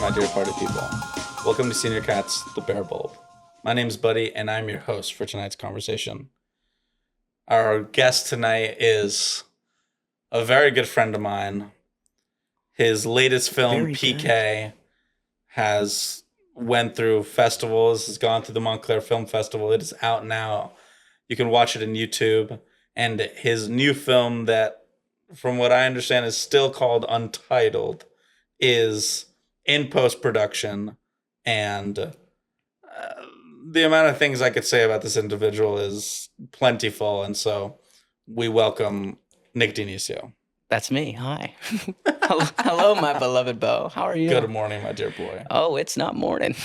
my dear party people. Welcome to Senior Cat's The Bear Bulb. My name is Buddy, and I'm your host for tonight's conversation. Our guest tonight is a very good friend of mine. His latest film, PK, has went through festivals, has gone through the Montclair Film Festival. It is out now. You can watch it on YouTube. And his new film that, from what I understand, is still called Untitled, is in post-production. And the amount of things I could say about this individual is plentiful. And so we welcome Nick Dionisio. That's me. Hi. Hello, my beloved Bo. How are you? Good morning, my dear boy. Oh, it's not morning.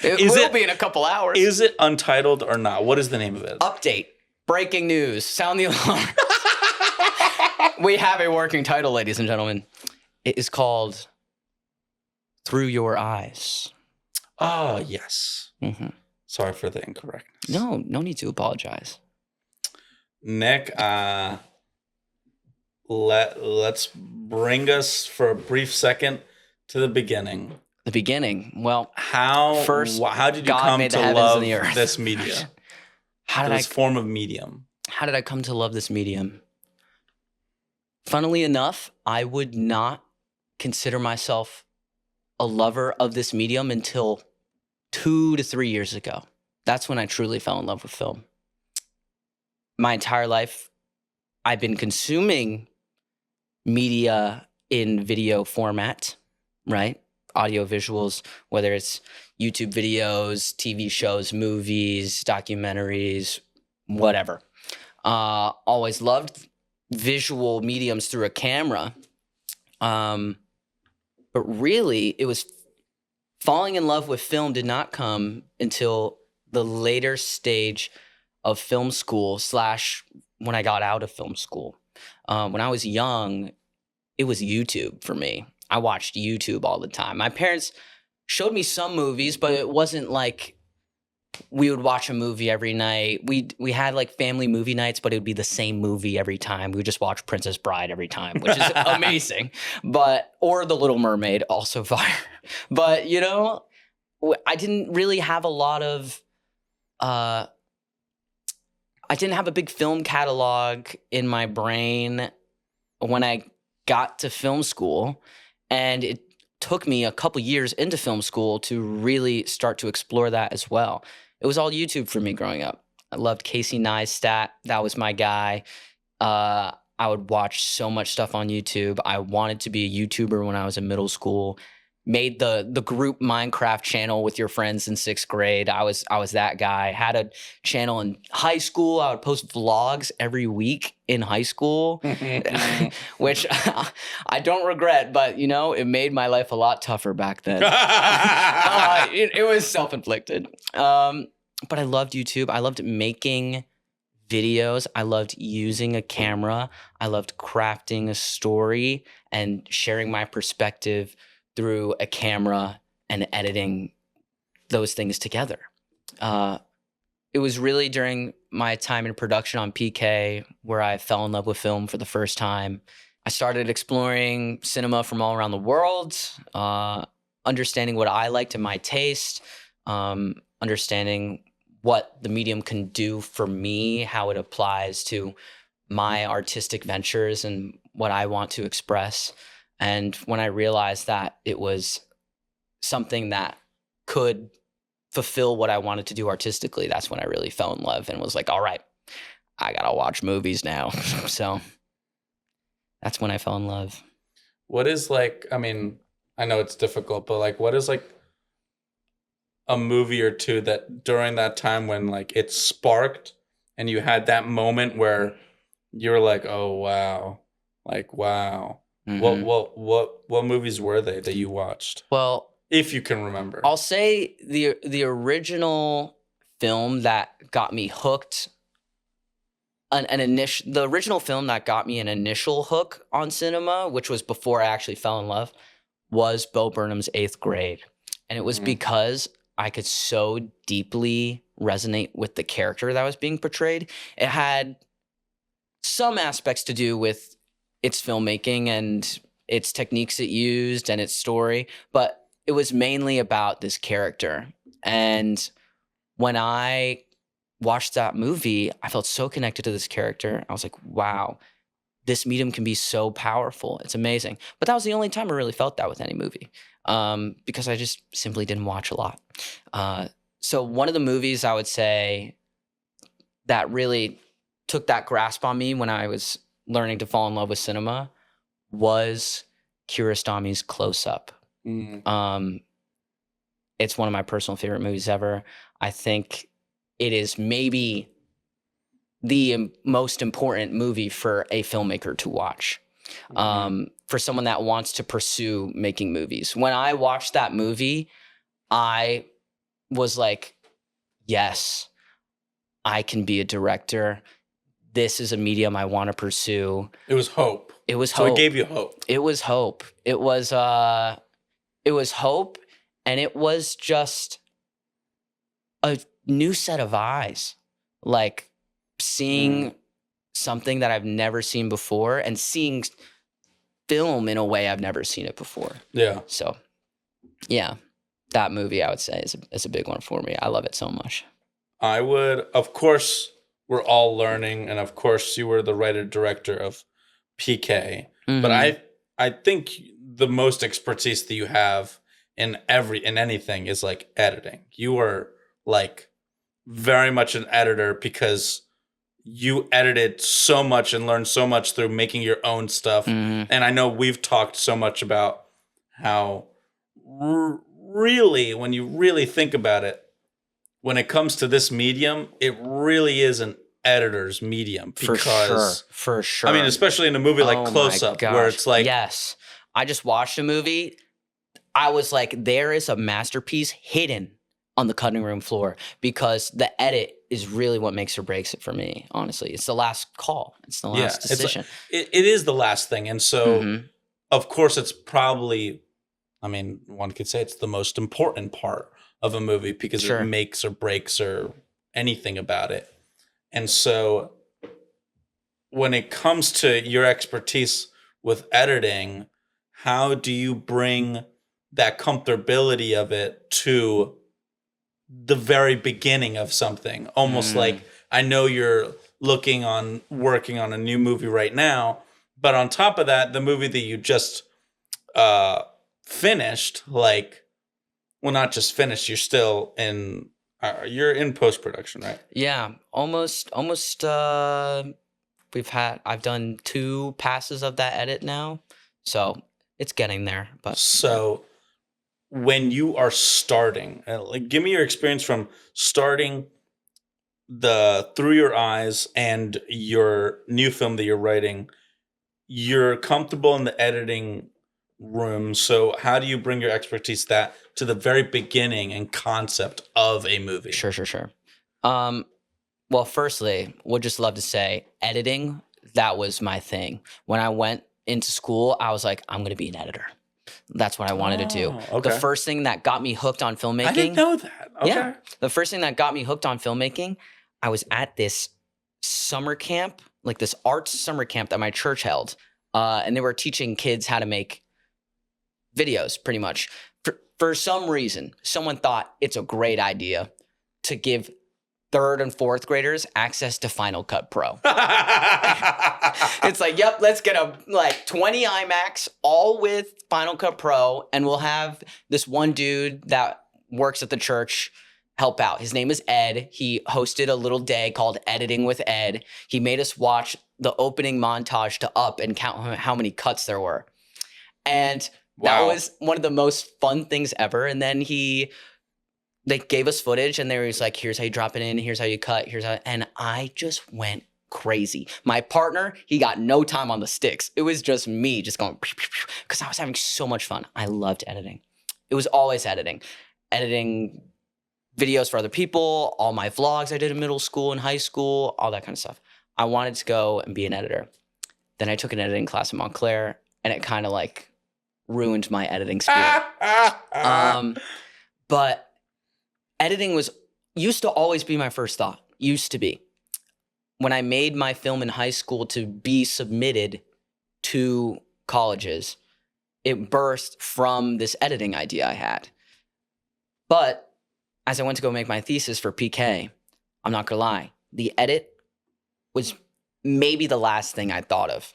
It will be in a couple hours. Is it Untitled or not? What is the name of it? Update. Breaking news. Sound the alarm. We have a working title, ladies and gentlemen. It is called Through Your Eyes. Oh, yes. Mm-hmm. Sorry for the incorrectness. No need to apologize. Nick, let's bring us for a brief second to the beginning. The beginning. Well, how did you God come made to the heavens love and the earth. this media? This form of medium? How did I come to love this medium? Funnily enough, I would not consider myself a lover of this medium until 2 to 3 years ago. That's when I truly fell in love with film. My entire life, I've been consuming media in video format, right? Audio visuals, whether it's YouTube videos, TV shows, movies, documentaries, whatever. Always loved visual mediums through a camera. But really, it was falling in love with film did not come until the later stage of film school / when I got out of film school. When I was young, it was YouTube for me. I watched YouTube all the time. My parents showed me some movies, but it wasn't like we would watch a movie every night. We had like family movie nights, but it would be the same movie every time. We would just watch Princess Bride every time, which is amazing. Or The Little Mermaid, also fire. But, I didn't really have a lot of I didn't have a big film catalog in my brain when I got to film school. And it took me a couple years into film school to really start to explore that as well. It was all YouTube for me growing up. I loved Casey Neistat. That was my guy. I would watch so much stuff on YouTube. I wanted to be a YouTuber when I was in middle school. Made the group Minecraft channel with your friends in 6th grade. I was that guy. Had a channel in high school. I would post vlogs every week in high school, which I don't regret, but it made my life a lot tougher back then. It was self-inflicted. But I loved YouTube. I loved making videos. I loved using a camera. I loved crafting a story and sharing my perspective through a camera and editing those things together. It was really during my time in production on PK where I fell in love with film for the first time. I started exploring cinema from all around the world, understanding what I liked and my taste, understanding what the medium can do for me, how it applies to my artistic ventures and what I want to express. And when I realized that it was something that could fulfill what I wanted to do artistically, that's when I really fell in love and was like, all right, I got to watch movies now. So that's when I fell in love. What is I know it's difficult, but what is a movie or two that during that time when it sparked and you had that moment where you were like, oh, wow, wow. Mm-hmm. What movies were they that you watched? Well, if you can remember, I'll say the original film that got me hooked. The original film that got me an initial hook on cinema, which was before I actually fell in love, was Bo Burnham's 8th Grade, and it was because I could so deeply resonate with the character that was being portrayed. It had some aspects to do with its filmmaking and its techniques it used and its story, but it was mainly about this character. And when I watched that movie, I felt so connected to this character. I was like, wow, this medium can be so powerful. It's amazing. But that was the only time I really felt that with any movie, because I just simply didn't watch a lot. So one of the movies I would say that really took that grasp on me when I was learning to fall in love with cinema was Kiarostami's Close Up. It's one of my personal favorite movies ever. I think it is maybe the most important movie for a filmmaker to watch, for someone that wants to pursue making movies. When I watched that movie, I was like, yes, I can be a director. This is a medium I want to pursue. It was hope. It was So hope. it gave you hope. It was hope. It was hope, and it was just a new set of eyes. Like seeing something that I've never seen before and seeing film in a way I've never seen it before. Yeah. So, yeah, that movie I would say is a big one for me. I love it so much. I would, of course, we're all learning, and of course, you were the writer-director of PK. But I think the most expertise that you have in anything is like editing. You are like very much an editor because you edited so much and learned so much through making your own stuff. And I know we've talked so much about how really, when you really think about it, when it comes to this medium, it really is an editor's medium. Because, for sure. I mean, especially in a movie like Close Up, where it's like, yes, I just watched a movie. I was like, there is a masterpiece hidden on the cutting room floor, because the edit is really what makes or breaks it for me. Honestly, it's the last call. It's the last decision. It is the last thing. And so, of course, it's probably, I mean, one could say it's the most important part of a movie because it makes or breaks or anything about it. And so when it comes to your expertise with editing, how do you bring that comfortability of it to the very beginning of something? Almost like, I know you're working on a new movie right now, but on top of that, the movie that you just finished, like, well, not just finished, you're still in, you're in post-production, right? Yeah, almost. I've done 2 passes of that edit now, so it's getting there. But so when you are starting, like, give me your experience from starting the Through Your Eyes and your new film that you're writing. You're comfortable in the editing room, so how do you bring your expertise to the very beginning and concept of a movie? Sure. Well, firstly, would just love to say editing, that was my thing. When I went into school, I was like, I'm going to be an editor. That's what I wanted to do. Okay. The first thing that got me hooked on filmmaking. I didn't know that. Okay. Yeah. The first thing that got me hooked on filmmaking, I was at this summer camp, like this arts summer camp that my church held. And they were teaching kids how to make videos, pretty much. For some reason, someone thought it's a great idea to give 3rd and 4th graders access to Final Cut Pro. It's like, yep, let's get 20 iMacs, all with Final Cut Pro, and we'll have this one dude that works at the church help out. His name is Ed. He hosted a little day called Editing with Ed. He made us watch the opening montage to Up and count how many cuts there were. And that was one of the most fun things ever. And then they gave us footage, and they were like, here's how you drop it in, here's how you cut, and I just went crazy. My partner, he got no time on the sticks. It was just me just going, because I was having so much fun. I loved editing. It was always editing videos for other people, all my vlogs I did in middle school and high school, all that kind of stuff. I wanted to go and be an editor. Then I took an editing class in Montclair, and it kind of like ruined my editing spirit. But editing used to always be my first thought. Used to be. When I made my film in high school to be submitted to colleges, it birthed from this editing idea I had. But as I went to go make my thesis for PK, I'm not gonna lie, the edit was maybe the last thing I thought of.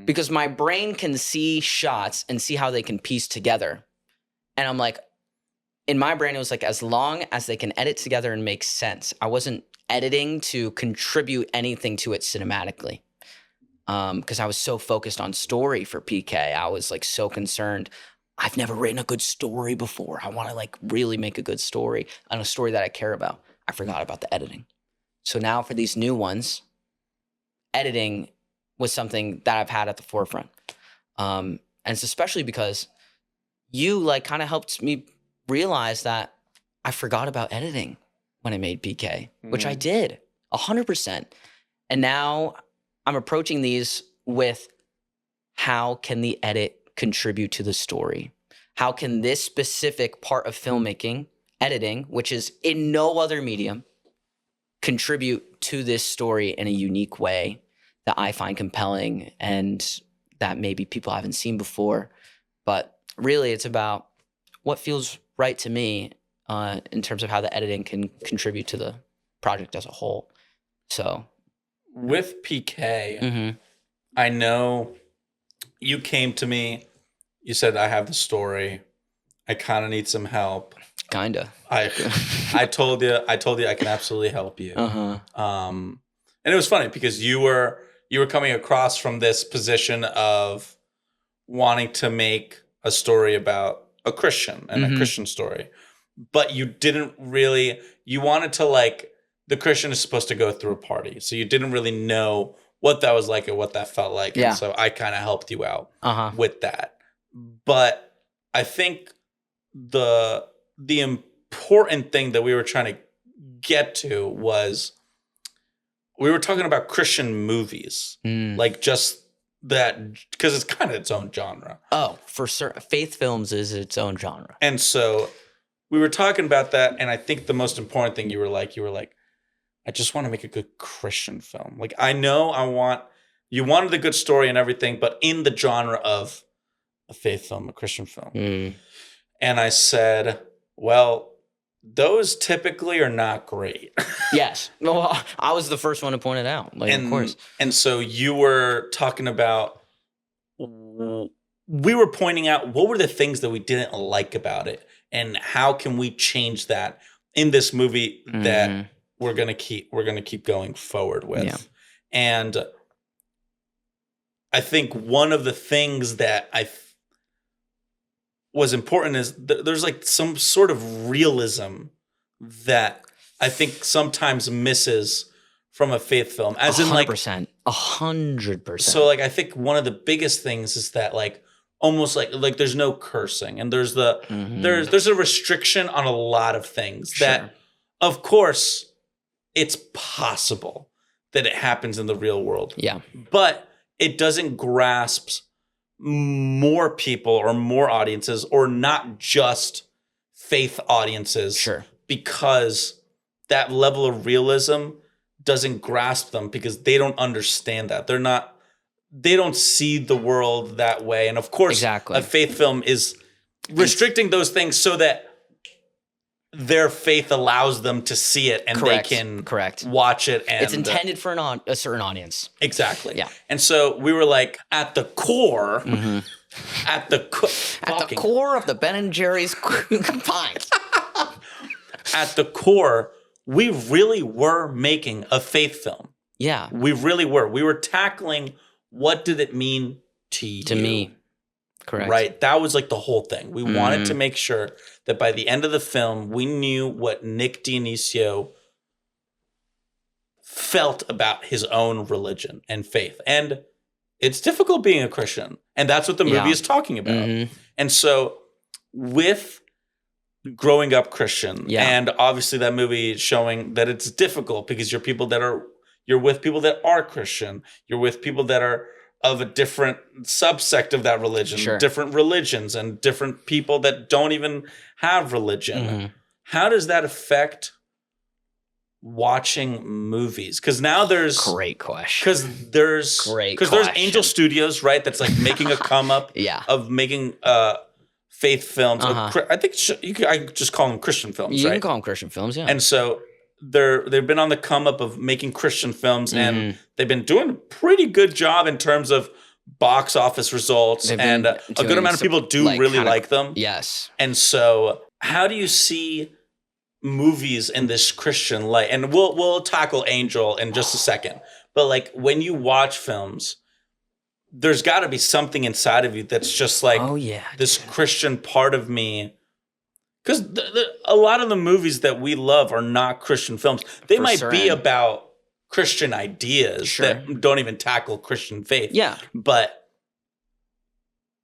Because my brain can see shots and see how they can piece together. And I'm like, in my brain, it was like, as long as they can edit together and make sense. I wasn't editing to contribute anything to it cinematically. Because I was so focused on story for PK. I was like so concerned. I've never written a good story before. I want to like really make a good story and a story that I care about. I forgot about the editing. So now for these new ones, editing was something that I've had at the forefront. And it's especially because you like kind of helped me realize that I forgot about editing when I made PK, which I did 100%. And now I'm approaching these with how can the edit contribute to the story? How can this specific part of filmmaking, editing, which is in no other medium, contribute to this story in a unique way that I find compelling and that maybe people haven't seen before? But really, it's about what feels right to me in terms of how the editing can contribute to the project as a whole. So with PK, I know you came to me, you said, I have the story. I kind of need some help. Kinda. I told you I can absolutely help you. And it was funny because you were coming across from this position of wanting to make a story about a Christian and a Christian story, but you didn't really, you wanted to like, the Christian is supposed to go through a party. So you didn't really know what that was like or what that felt like. Yeah. And so I kind of helped you out with that. But I think the important thing that we were trying to get to was we were talking about Christian movies, like just that, because it's kind of its own genre. Oh, for certain. Faith films is its own genre. And so we were talking about that. And I think the most important thing you were like, I just want to make a good Christian film. Like, I know you wanted a good story and everything, but in the genre of a faith film, a Christian film. And I said, well, those typically are not great. Yes. Well, I was the first one to point it out. Like, of course. And so you were talking about, we were pointing out what were the things that we didn't like about it and how can we change that in this movie that we're gonna keep going forward with. Yeah. And I think one of the things that was important is there's like some sort of realism that I think sometimes misses from a faith film, as 100%, in like 100%. So like I think one of the biggest things is that like almost like there's no cursing and there's there's a restriction on a lot of things that, of course, it's possible that it happens in the real world. Yeah. But it doesn't grasp more people or more audiences or not just faith audiences. Sure. Because that level of realism doesn't grasp them because they don't understand that. They don't see the world that way. And of course, a faith film is restricting those things so that their faith allows them to see it and they can watch it. And it's intended for a certain audience. Exactly. Yeah. And so we were like, at the core, at the core of the Ben & Jerry's combined. At the core, we really were making a faith film. Yeah. We really were. We were tackling what did it mean to you? To me. Correct. Right? That was like the whole thing. We wanted to make sure that by the end of the film, we knew what Nick Dionisio felt about his own religion and faith. And it's difficult being a Christian. And that's what the movie is talking about. And so with growing up Christian, and obviously that movie is showing that it's difficult because you're with people that are Christian. You're with people that are of a different subsect of that religion, different religions, and different people that don't even have religion. How does that affect watching movies? Because now there's Great question. because there's Great there's question. Angel Studios, right? That's like making a come up Yeah. of making faith films. I think I just call them Christian films, You right? can call them Christian films, yeah. And so they've been on the come up of making Christian films, and Mm-hmm. they've been doing a pretty good job in terms of box office results, They've and been a good doing amount of people do like, really kinda- like them. Yes. And so, how do you see movies in this Christian light? And we'll tackle Angel in just a second. But like when you watch films, there's got to be something inside of you that's just like, Oh, yeah. this Christian part of me. Because a lot of the movies that we love are not Christian films. They For might be certain. about Christian ideas Sure. that don't even tackle Christian faith. Yeah. But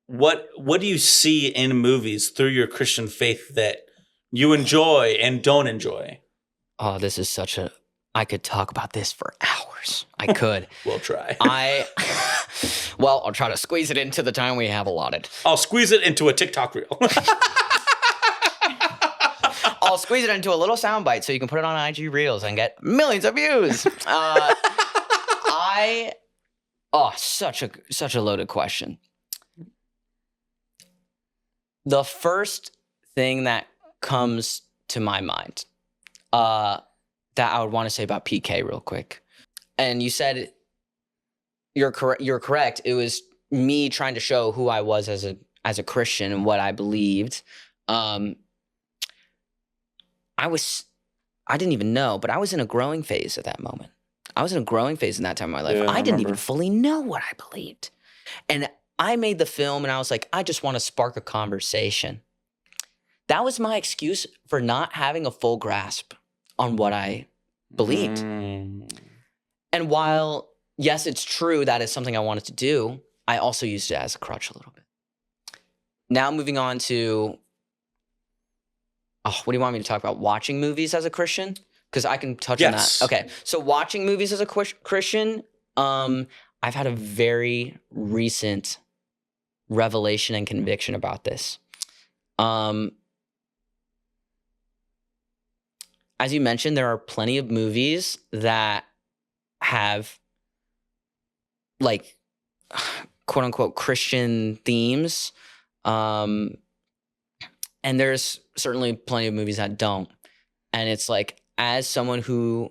what do you see in movies through your Christian faith that you enjoy and don't enjoy? Oh, this is I could talk about this for hours. I could. We'll try. Well, I'll try to squeeze it into the time we have allotted. I'll squeeze it into a TikTok reel. I'll squeeze it into a little soundbite so you can put it on IG Reels and get millions of views. Such a loaded question. The first thing that comes to my mind that I would want to say about PK real quick. And you said you're correct. It was me trying to show who I was as a Christian and what I believed. I didn't even know, but I was in a growing phase at that moment. I was in a growing phase in that time of my life. Yeah, I didn't even remember. fully know what I believed. And I made the film and I was like, I just want to spark a conversation. That was my excuse for not having a full grasp on what I believed. And while, yes, it's true that is something I wanted to do, I also used it as a crutch a little bit. Now moving on to, what do you want me to talk about? Watching movies as a Christian? Because I can touch on that. Okay, so watching movies as a Christian, I've had a very recent revelation and conviction about this. As you mentioned, there are plenty of movies that have like quote unquote Christian themes. And there's certainly plenty of movies that don't. And it's like, as someone who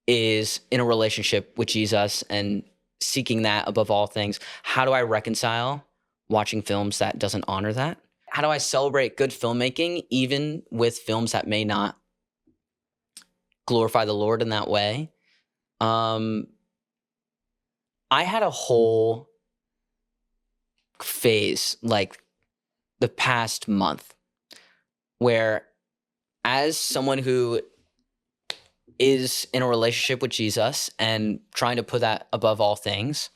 is in a relationship with Jesus and seeking that above all things, how do I reconcile watching films that doesn't honor that? How do I celebrate good filmmaking even with films that may not glorify the Lord in that way? I had a whole phase like the past month where, as someone who is in a relationship with Jesus and trying to put that above all things,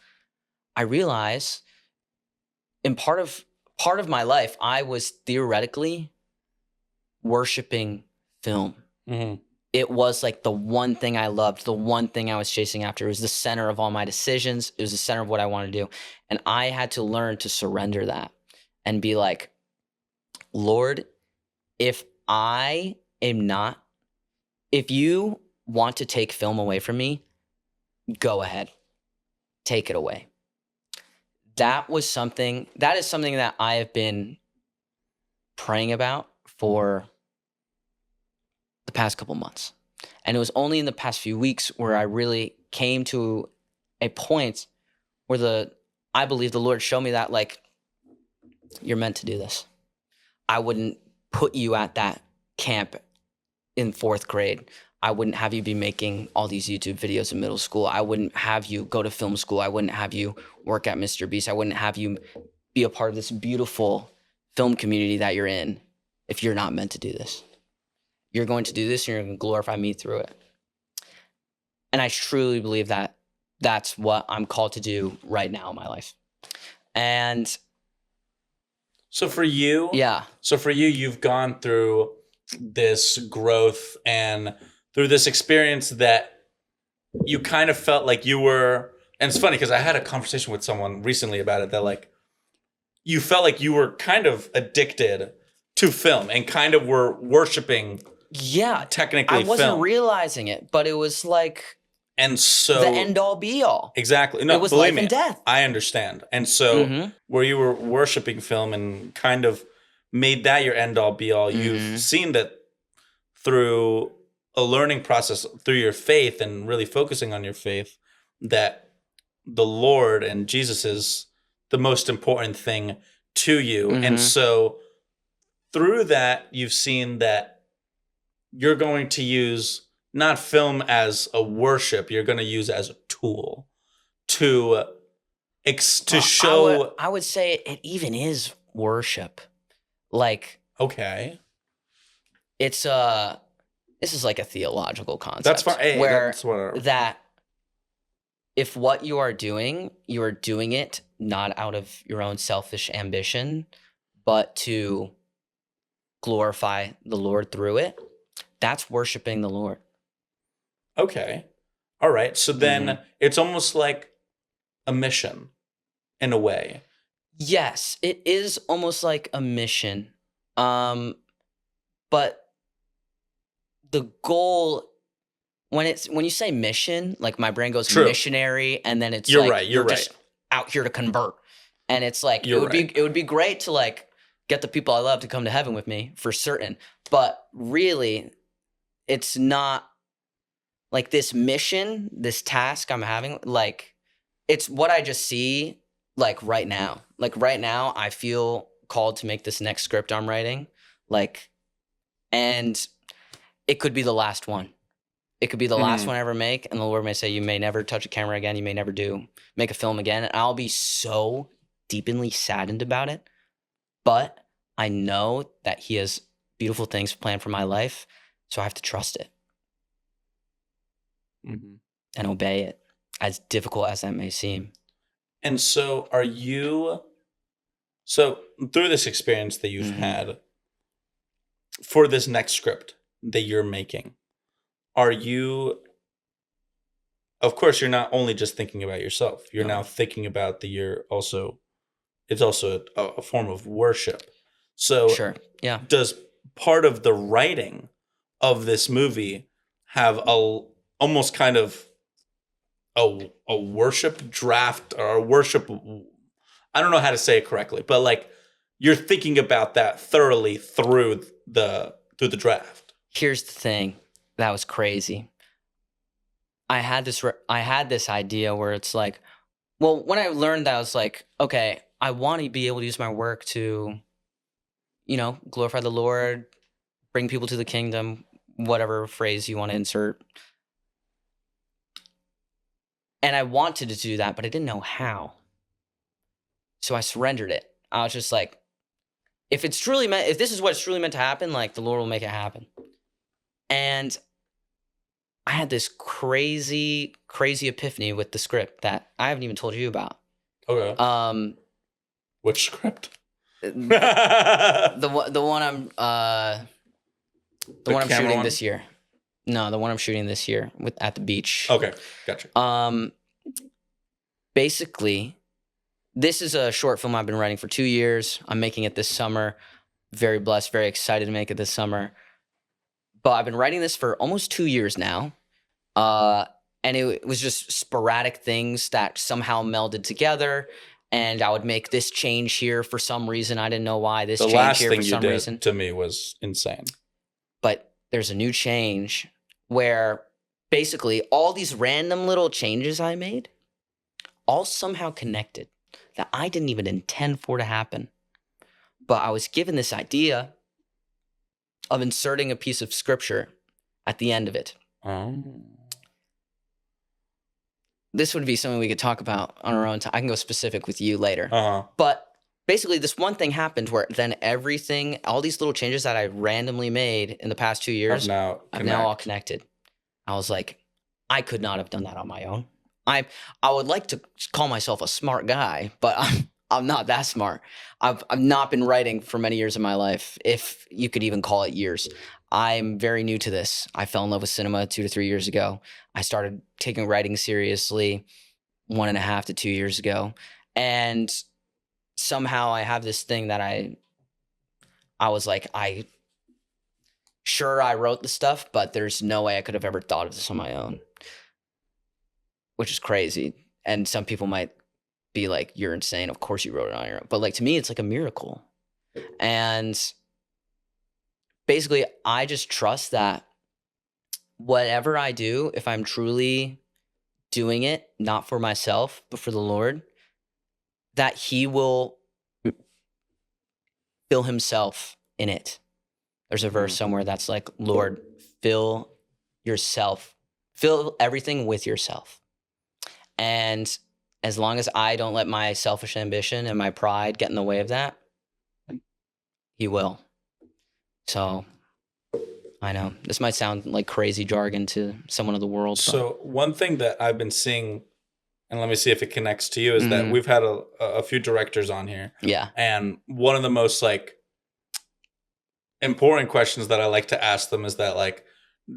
I realize in part of my life, I was theoretically worshiping film. Mm-hmm. It was like the one thing I loved, the one thing I was chasing after. It was the center of all my decisions. It was the center of what I wanted to do. And I had to learn to surrender that and be like, Lord, if you want to take film away from me, go ahead, take it away. That is something that I have been praying about for the past couple months. And it was only in the past few weeks where I really came to a point where I believe the Lord showed me that, like, you're meant to do this. I wouldn't put you at that camp in 4th grade. I wouldn't have you be making all these YouTube videos in middle school. I wouldn't have you go to film school. I wouldn't have you work at Mr. Beast. I wouldn't have you be a part of this beautiful film community that you're in if you're not meant to do this. You're going to do this and you're going to glorify me through it. And I truly believe that that's what I'm called to do right now in my life. And so for you, you've gone through this growth and through this experience that you kind of felt like you were, and it's funny because I had a conversation with someone recently about it, that like you felt like you were kind of addicted to film and kind of were worshiping Yeah, technically I wasn't film. realizing it, but it was like And so the end all be all. exactly. No, It was believe life me, and death. I understand. And so Mm-hmm. where you were worshiping film and kind of made that your end all be all, you've seen that through a learning process, through your faith and really focusing on your faith, that the Lord and Jesus is the most important thing to you. And so through that, you've seen that you're going to use not film as a worship, you're going to use as a tool to show. I would say it even is worship. Like Okay, it's this is like a theological concept. that's fine. Hey, where that's whatever. that if what you are doing it not out of your own selfish ambition, but to glorify the Lord through it, that's worshiping the Lord. Okay, all right. So then it's almost like a mission in a way. Yes, it is almost like a mission. But the goal, when you say mission, like my brain goes missionary, and then it's You're like right. You're right. just out here to convert. And it's like You're it would be great to like get the people I love to come to heaven with me for certain. But really, it's not like this mission, this task I'm having, like it's what I just see like right now. Like right now, I feel called to make this next script I'm writing. Like, and it could be the last one. It could be the last one I ever make, and the Lord may say, you may never touch a camera again. You may never make a film again. And I'll be so deeply saddened about it. But I know that He has beautiful things planned for my life, so I have to trust it and obey it, as difficult as that may seem. And so through this experience that you've had for this next script that you're making, are you, of course, you're not only just thinking about yourself, you're now thinking about it's also a form of worship. So sure. Yeah. Does part of the writing of this movie have almost kind of a worship draft or a worship, I don't know how to say it correctly, but like you're thinking about that thoroughly through the draft? Here's the thing that was crazy. I had this idea where it's like, well, when I learned that, I was like, okay, I want to be able to use my work to, glorify the Lord, bring people to the kingdom, whatever phrase you want to insert. And I wanted to do that, but I didn't know how. So I surrendered it. I was just like, if this is what's truly meant to happen, like the Lord will make it happen. And I had this crazy, crazy epiphany with the script that I haven't even told you about. Okay. Which script? The one I'm shooting this year. No, the one I'm shooting this year at the beach. Okay, gotcha. Basically, this is a short film I've been writing for 2 years. I'm making it this summer. Very blessed, very excited to make it this summer. But I've been writing this for almost 2 years now. And it was just sporadic things that somehow melded together. And I would make this change here for some reason. I didn't know why. This change here for some reason. To me was insane. But there's a new change where basically all these random little changes I made all somehow connected that I didn't even intend for to happen. But I was given this idea of inserting a piece of scripture at the end of it. This would be something we could talk about on our own time. I can go specific with you later. But basically, this one thing happened where then everything, all these little changes that I randomly made in the past 2 years, I've now all connected. I was like, I could not have done that on my own. I would like to call myself a smart guy, but I'm not that smart. I've not been writing for many years of my life, if you could even call it years. I'm very new to this. I fell in love with cinema 2 to 3 years ago. I started taking writing seriously 1.5 to 2 years ago. And somehow I have this thing that I was like, Sure, I wrote the stuff, but there's no way I could have ever thought of this on my own, which is crazy. And some people might be like, you're insane. Of course you wrote it on your own. But like, to me, it's like a miracle. And basically, I just trust that whatever I do, if I'm truly doing it, not for myself, but for the Lord, that he will fill himself in it. There's a verse somewhere that's like, Lord, fill everything with yourself. And as long as I don't let my selfish ambition and my pride get in the way of that, he will. So I know this might sound like crazy jargon to someone of the world. So one thing that I've been seeing, and let me see if it connects to you, is that we've had a few directors on here. Yeah. And one of the most like important questions that I like to ask them is that like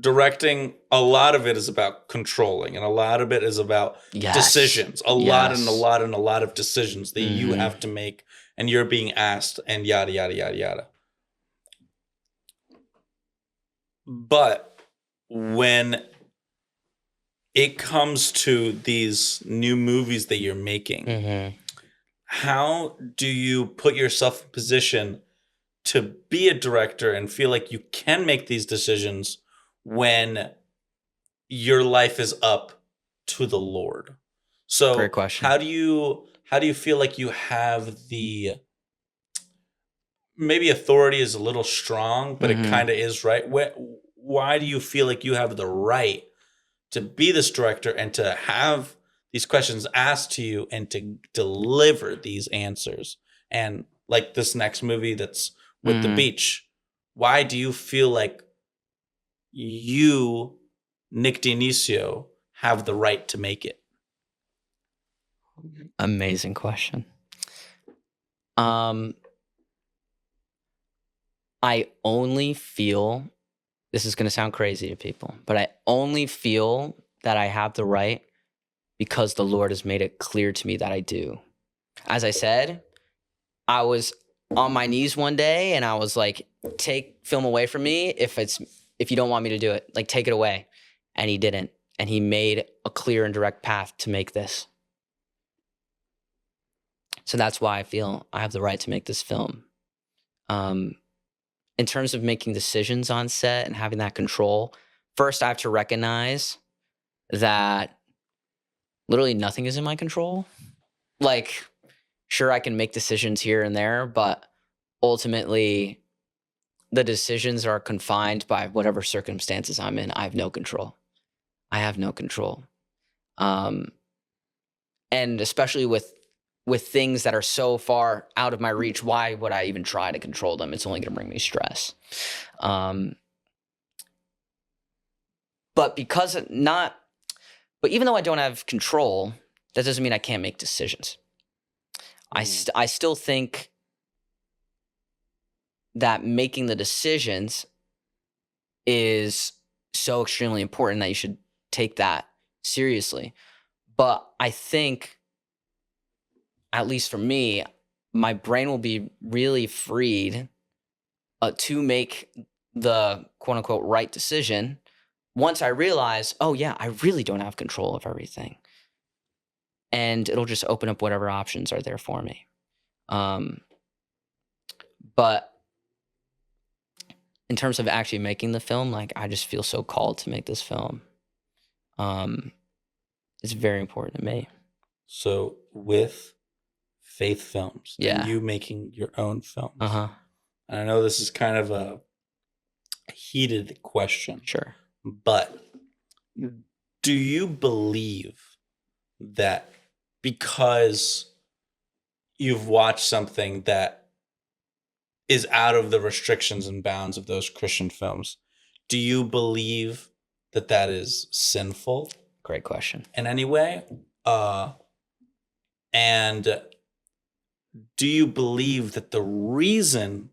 directing, a lot of it is about controlling, and a lot of it is about decisions. A lot of decisions that you have to make, and you're being asked, and yada yada yada yada. But when it comes to these new movies that you're making, how do you put yourself in position to be a director and feel like you can make these decisions when your life is up to the Lord? So great question. How do you feel like you have the, maybe authority is a little strong, but it kind of is, right? Why do you feel like you have the right to be this director and to have these questions asked to you and to deliver these answers? And like this next movie that's with the beach, why do you feel like you, Nick Dionisio, have the right to make it? Amazing question. I only feel, this is going to sound crazy to people, but I only feel that I have the right because the Lord has made it clear to me that I do. As I said, I was on my knees one day and I was like, take film away from me if you don't want me to do it, like take it away. And he didn't. And he made a clear and direct path to make this. So that's why I feel I have the right to make this film. In terms of making decisions on set and having that control, first I have to recognize that literally nothing is in my control. Like, sure, I can make decisions here and there, but ultimately the decisions are confined by whatever circumstances I'm in. I have no control. And especially with things that are so far out of my reach, why would I even try to control them? It's only going to bring me stress. But even though I don't have control, that doesn't mean I can't make decisions. I still think that making the decisions is so extremely important that you should take that seriously. But I think, at least for me, my brain will be really freed to make the quote unquote right decision once I realize, oh yeah, I really don't have control of everything. And it'll just open up whatever options are there for me. But in terms of actually making the film, like I just feel so called to make this film. It's very important to me. So with Faith Films, and you making your own films, and I know this is kind of a heated question. Sure. But do you believe that because you've watched something that is out of the restrictions and bounds of those Christian films, do you believe that that is sinful? Great question. In any way? And do you believe that the reason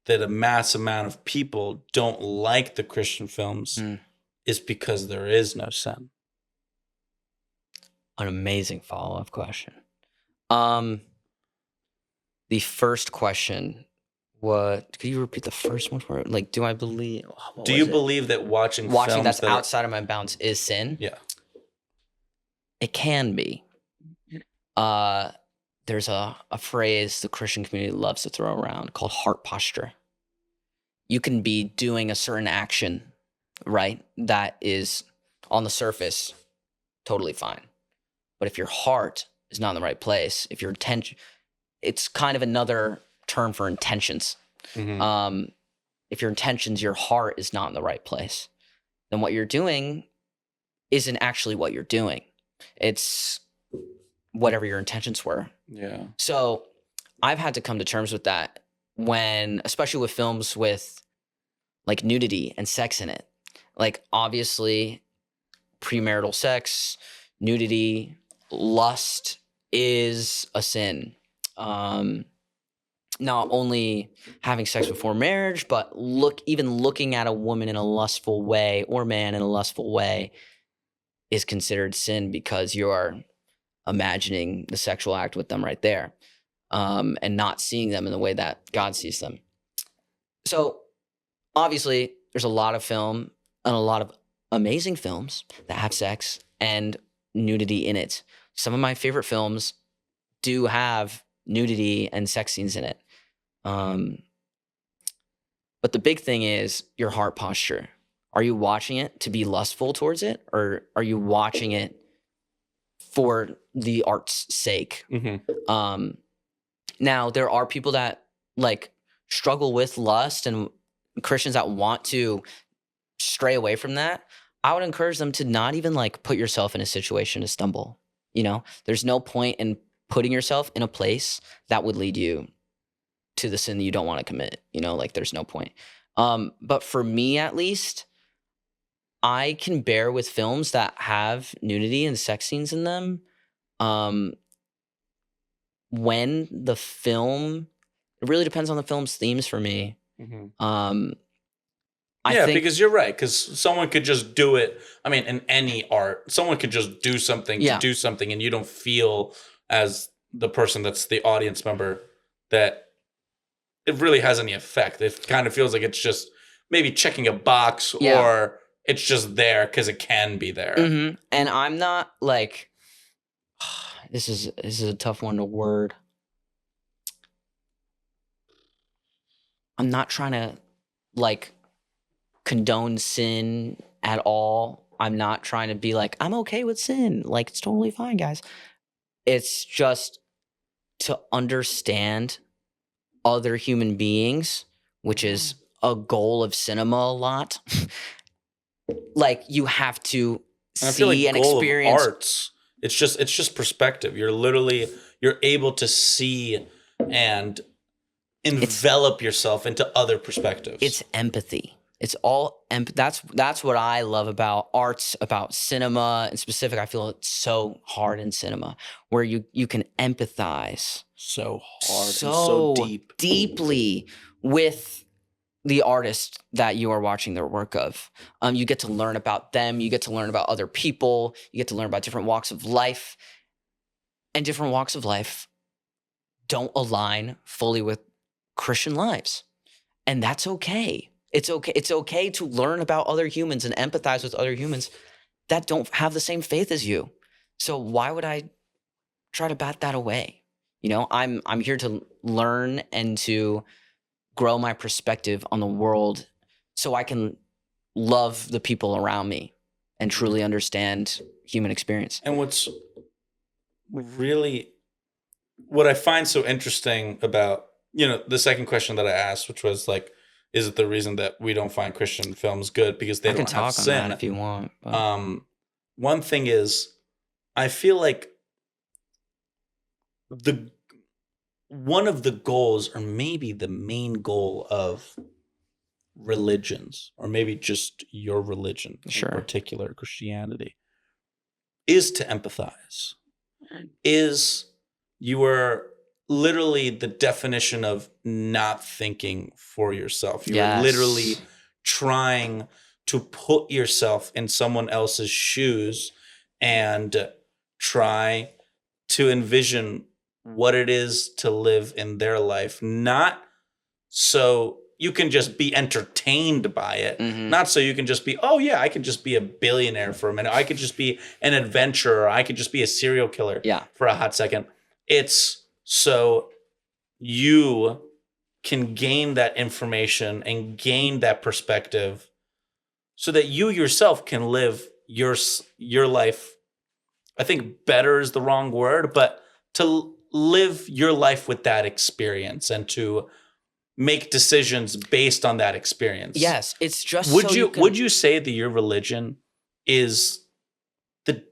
that a mass amount of people don't like the Christian films is because there is no sin? An amazing follow-up question. The first question What? Could you repeat the first one for it? Like, do I believe? What Do was you it? believe that watching Watching films that's that outside of my bounds is sin? yeah. It can be. There's a phrase the Christian community loves to throw around called heart posture. You can be doing a certain action, right? That is on the surface totally fine. But if your heart is not in the right place, if your intention, it's kind of another term for intentions. Mhm. If your intentions, your heart is not in the right place, then what you're doing isn't actually what you're doing. It's whatever your intentions were. Yeah. So I've had to come to terms with that when, especially with films with like nudity and sex in it. Like, obviously, premarital sex, nudity, lust is a sin. Not only having sex before marriage, but even looking at a woman in a lustful way or man in a lustful way is considered sin because you are imagining the sexual act with them right there, and not seeing them in the way that God sees them. So obviously, there's a lot of film and a lot of amazing films that have sex and nudity in it. Some of my favorite films do have nudity and sex scenes in it. But the big thing is your heart posture. Are you watching it to be lustful towards it, or are you watching it for the art's sake? Mhm. Now, there are people that like struggle with lust and Christians that want to stray away from that. I would encourage them to not even like put yourself in a situation to stumble. There's no point in putting yourself in a place that would lead you to the sin that you don't want to commit. Like, there's no point. But for me, at least, I can bear with films that have nudity and sex scenes in them. When the film, it really depends on the film's themes for me. Mhm. I Yeah, think, because you're right. Because someone could just do it. I mean, in any art, someone could just do something to yeah, do something, and you don't feel as the person that's the audience member that it really has any effect. It kind of feels like it's just maybe checking a box, yeah. or it's just there because it can be there. And I'm not like, this is a tough one to word. I'm not trying to like condone sin at all. I'm not trying to be like, I'm okay with sin. Like, it's totally fine, guys. It's just to understand other human beings, which is a goal of cinema a lot. Like, you have to And I feel see like and goal of experience. arts, it's just perspective. You're able to see and envelop yourself into other perspectives. It's empathy. It's all that's what I love about arts, about cinema in specific. I feel it's so hard in cinema where you can empathize so hard and so so deep. deeply with the artist that you are watching their work of. You get to learn about them. You get to learn about other people. You get to learn about different walks of life, and different walks of life don't align fully with Christian lives. And that's okay. It's okay. It's okay to learn about other humans and empathize with other humans that don't have the same faith as you. So why would I try to bat that away? I'm here to learn and to grow my perspective on the world so I can love the people around me and truly understand human experience. And what I find so interesting about, the second question that I asked, which was like, is it the reason that we don't find Christian films good because they I can don't have talk on that sin? if you want. But One thing is, I feel like one of the goals, or maybe the main goal of religions, or maybe just your religion Sure. in particular, Christianity, is to empathize. Is you are literally the definition of not thinking for yourself. You are literally trying to put yourself in someone else's shoes and try to envision what it is to live in their life, not so you can just be entertained by it. Mhm. Not so you can just be, oh yeah, I could just be a billionaire for a minute. I could just be an adventurer. I could just be a serial killer Yeah. for a hot second. It's so you can gain that information and gain that perspective so that you yourself can live your life. I think better is the wrong word, but to live your life with that experience and to make decisions based on that experience. Yes, it's just Would so you can, would you say that your religion is the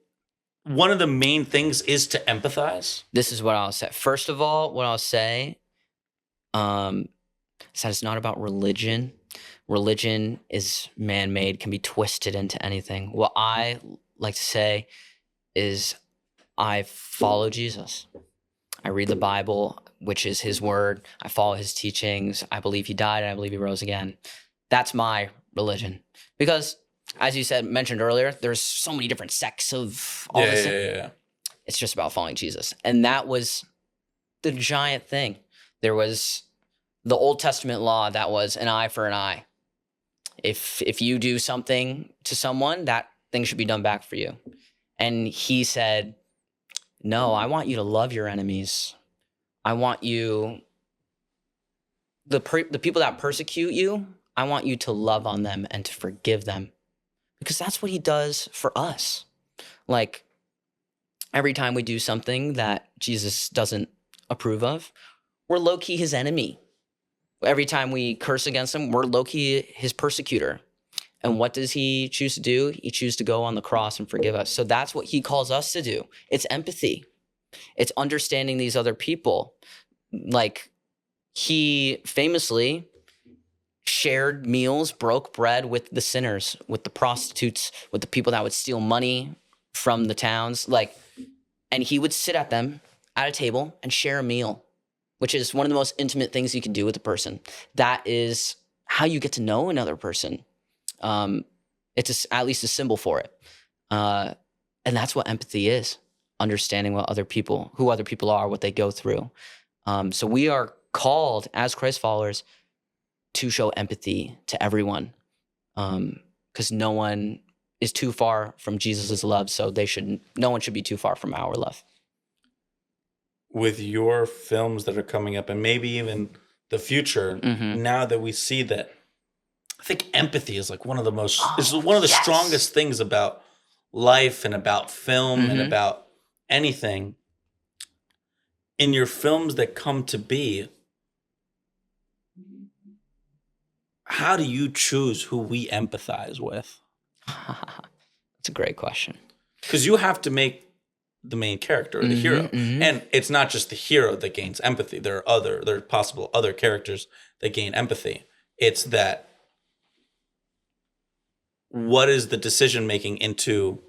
one of the main things is to empathize? This is what I'll say. First of all, what I'll say is that it's not about religion. Religion is man-made, can be twisted into anything. What I like to say is I follow Jesus. I read the Bible, which is his word. I follow his teachings. I believe he died and I believe he rose again. That's my religion. Because, as you mentioned earlier, there's so many different sects of all this. Yeah. It's just about following Jesus. And that was the giant thing. There was the Old Testament law that was an eye for an eye. If you do something to someone, that thing should be done back for you. And he said, no, I want you to love your enemies. I want you, the people that persecute you, I want you to love on them and to forgive them. Because that's what he does for us. Like, every time we do something that Jesus doesn't approve of, we're low-key his enemy. Every time we curse against him, we're low-key his persecutor. And what does he choose to do? He chooses to go on the cross and forgive us. So that's what he calls us to do. It's empathy. It's understanding these other people. Like, he famously shared meals, broke bread with the sinners, with the prostitutes, with the people that would steal money from the towns. And he would sit at a table and share a meal, which is one of the most intimate things you can do with a person. That is how you get to know another person. It's at least a symbol for it. And that's what empathy is, understanding who other people are, what they go through. So we are called as Christ followers to show empathy to everyone, because no one is too far from Jesus' love, so no one should be too far from our love. With your films that are coming up and maybe even the future, now that we see that, I think empathy is like one of the strongest things about life and about film and about anything. In your films that come to be, how do you choose who we empathize with? That's a great question. Because you have to make the main character, the hero. And it's not just the hero that gains empathy. There are possible other characters that gain empathy. It's that what is the decision making into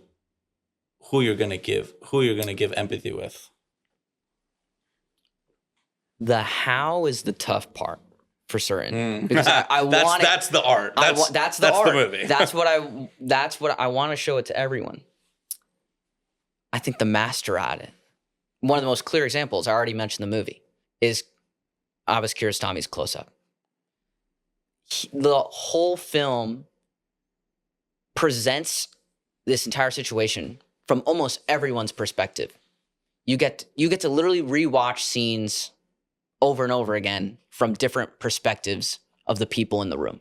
who you're going to give empathy with? The how is the tough part for certain. Because I want that's the art. That's the art. movie. That's what I want to show it to everyone. I think the master at it. One of the most clear examples, I already mentioned the movie, is Abbas Kiarostami's close-up. The whole film presents this entire situation from almost everyone's perspective. You get to literally rewatch scenes over and over again from different perspectives of the people in the room.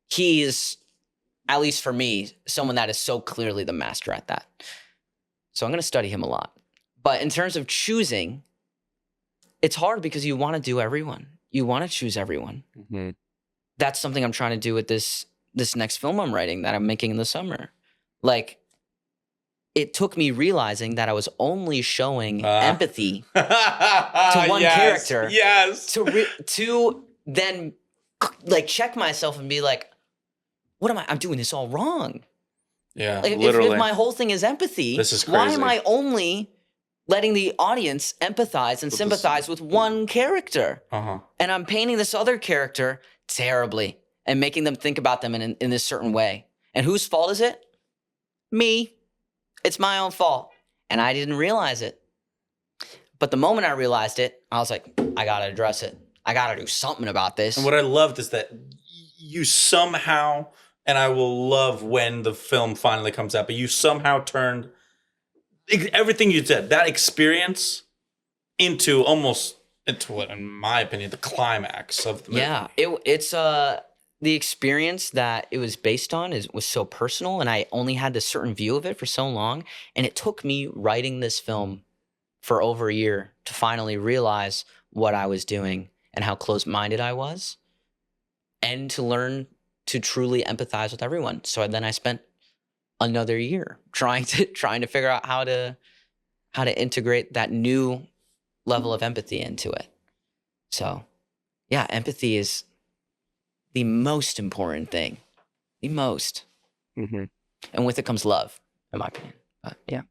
He is, at least for me, someone that is so clearly the master at that. So I'm going to study him a lot. But in terms of choosing, it's hard because you want to do everyone. You want to choose everyone. That's something I'm trying to do with this next film I'm writing that I'm making in the summer. Like, it took me realizing that I was only showing empathy to one character. Yes. To then check myself and be like, what am I'm doing this all wrong. Yeah, literally. If my whole thing is empathy, this is crazy. Why am I only letting the audience empathize and sympathize with one character? And I'm painting this other character terribly and making them think about them in this certain way. And whose fault is it? Me. It's my own fault. And I didn't realize it. But the moment I realized it, I was like, I got to address it. I got to do something about this. And what I loved is that you somehow, and I will love when the film finally comes out, but you somehow turned everything you did, that experience, into what, in my opinion, the climax of the movie. Yeah, it's the experience that it was based on was so personal, and I only had this certain view of it for so long, and it took me writing this film for over a year to finally realize what I was doing and how close-minded I was, and to learn to truly empathize with everyone. So then I spent another year trying to figure out how to integrate that new level of empathy into it. So, yeah, empathy is the most important thing. The most. Mm-hmm. And with it comes love, in my opinion. But yeah.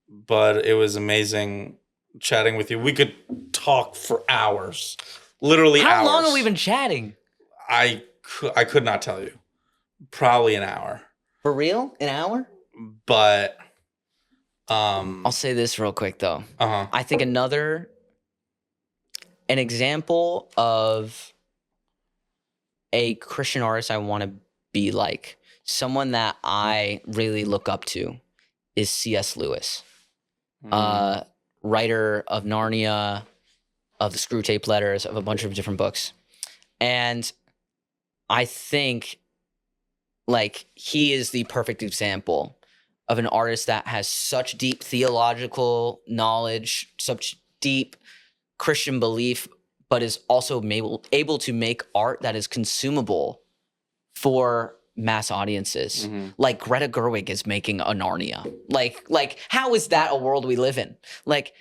But it was amazing chatting with you. We could talk for hours. Literally hours. How long have we been chatting? I could not tell you. Probably an hour. For real? An hour? But I'll say this real quick though. Uh-huh. I think an example of a Christian artist I want to be like, someone that I really look up to, is C.S. Lewis. Writer of Narnia, of the Screw Tape Letters, of a bunch of different books. And I think like he is the perfect example of an artist that has such deep theological knowledge, such deep Christian belief, but is also able to make art that is consumable for mass audiences. Mm-hmm. Like Greta Gerwig is making a Narnia. Like how is that a world we live in? Like,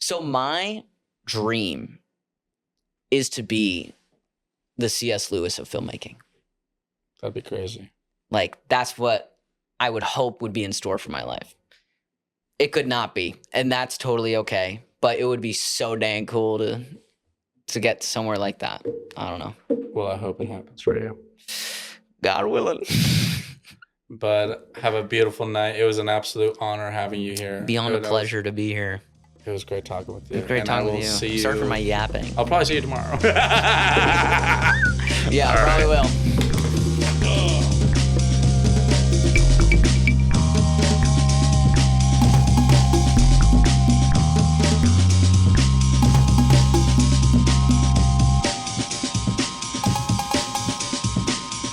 so my dream is to be the C.S. Lewis of filmmaking. That'd be crazy. Like, that's what I would hope would be in store for my life. It could not be, and that's totally okay. But it would be so dang cool to get somewhere like that. I don't know. Well, I hope it happens for you. God willing. But have a beautiful night. It was an absolute honor having you here. Beyond a pleasure to be here. It was great talking with you. It was great talking with you. Sorry for my yapping. I'll probably see you tomorrow. Yeah, I probably will.